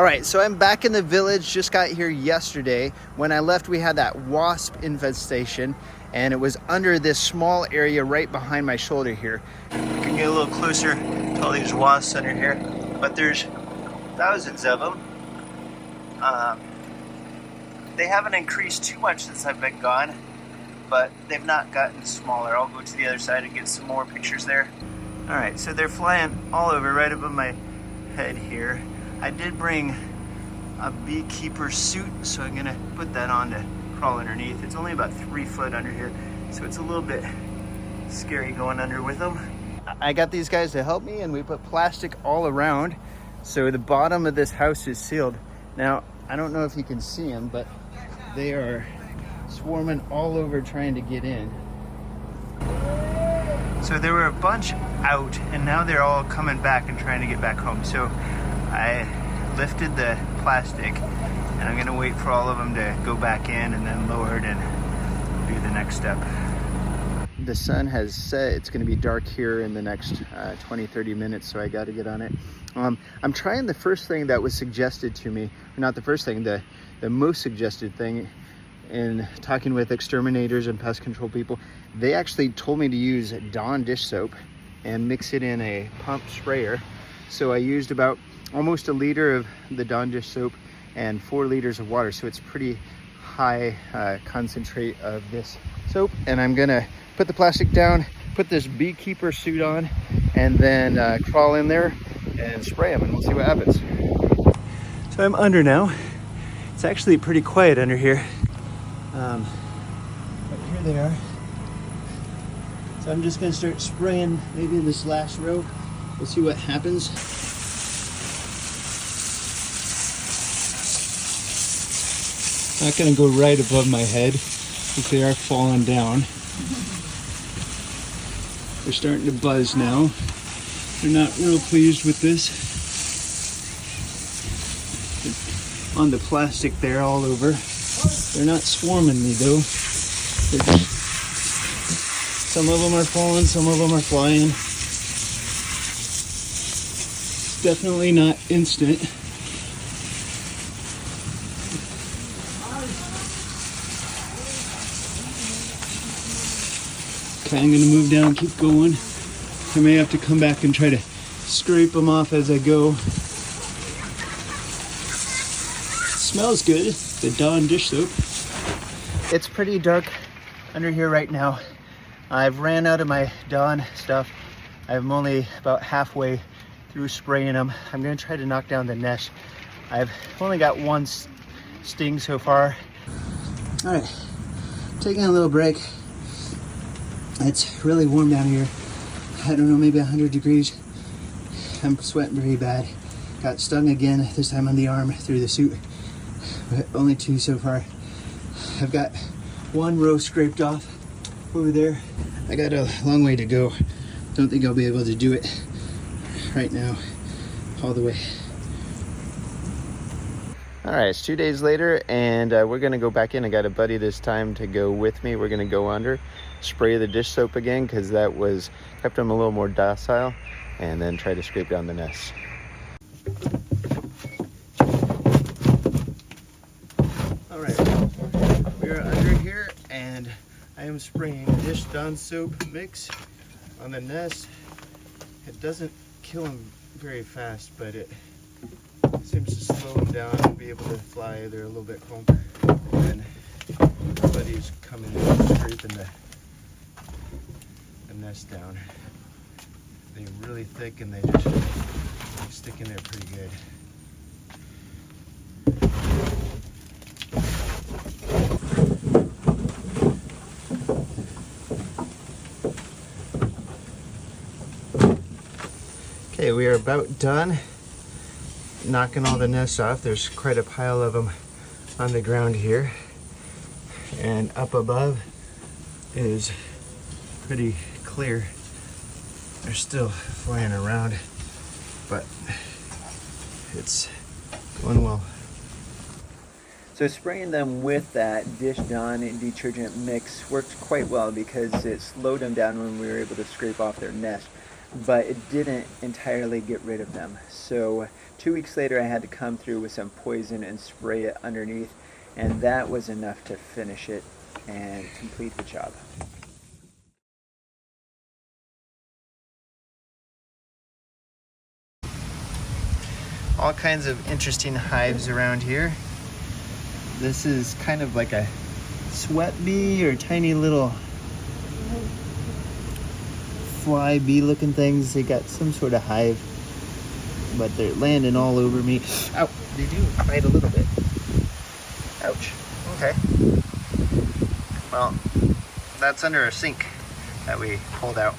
right, so I'm back in the village, just got here yesterday. When I left, we had that wasp infestation, and it was under this small area right behind my shoulder here. You can get a little closer to all these wasps under here, but there's thousands of them. They haven't increased too much since I've been gone, but they've not gotten smaller. I'll go to the other side and get some more pictures there. All right, so they're flying all over right above my head here. I did bring a beekeeper suit, so I'm gonna put that on to crawl underneath. It's only about 3 foot under here, so it's a little bit scary going under with them. I got these guys to help me, and we put plastic all around, so the bottom of this house is sealed. Now, I don't know if you can see them, but they are swarming all over trying to get in. So there were a bunch out, and now they're all coming back and trying to get back home. So I lifted the plastic, and I'm gonna wait for all of them to go back in and then lower it and do the next step. The sun has set. It's gonna be dark here in the next 20-30 minutes, so I gotta get on it. I'm trying the first thing that was suggested to me, or not the first thing, the most suggested thing in talking with exterminators and pest control people. They actually told me to use Dawn dish soap and mix it in a pump sprayer. So I used about almost 1 liter of the Dawn dish soap and 4 liters of water. So it's pretty high concentrate of this soap. And I'm gonna put the plastic down, put this beekeeper suit on, and then crawl in there and spray them, and we'll see what happens. So I'm under now. It's actually pretty quiet under here. But here they are. So I'm just gonna start spraying maybe in this last row. We'll see what happens. Not gonna go right above my head, if they are falling down. They're starting to buzz now. They're not real pleased with this. On the plastic there all over. They're not swarming me though. Some of them are falling, some of them are flying. It's definitely not instant. Okay, I'm gonna move down, keep going. I may have to come back and try to scrape them off as I go. Smells good, the Dawn dish soap. It's pretty dark under here right now. I've ran out of my Dawn stuff. I'm only about halfway through spraying them. I'm gonna try to knock down the nest. I've only got one sting so far. All right, taking a little break. It's really warm down here. I don't know, maybe 100 degrees. I'm sweating very bad. Got stung again, this time on the arm through the suit. But only 2 so far. I've got 1 row scraped off over there. I got a long way to go. Don't think I'll be able to do it right now, all the way. All right, it's 2 days later, and we're gonna go back in. I got a buddy this time to go with me. We're gonna go under, spray the dish soap again, because that kept them a little more docile, and then try to scrape down the nest. All right, we are under here, and I am spraying dish Dawn soap mix on the nest. It doesn't kill them very fast, but it seems to slow them down and be able to fly. They're a little bit home. And then buddy's coming in and scraping the nest down. They're really thick, and they just stick in there pretty good. Okay, we are about done knocking all the nests off. There's quite a pile of them on the ground here, and up above is pretty clear. They're still flying around, but it's going well. So spraying them with that Dish Dawn detergent mix worked quite well because it slowed them down when we were able to scrape off their nest. but it didn't entirely get rid of them. So 2 weeks later I had to come through with some poison and spray it underneath, and that was enough to finish it and complete the job. All kinds of interesting hives around here. This is kind of like a sweat bee or tiny little fly bee looking things. They got some sort of hive, but they're landing all over me. Ow, they do bite a little bit. Ouch. Okay. Well, that's under a sink that we pulled out.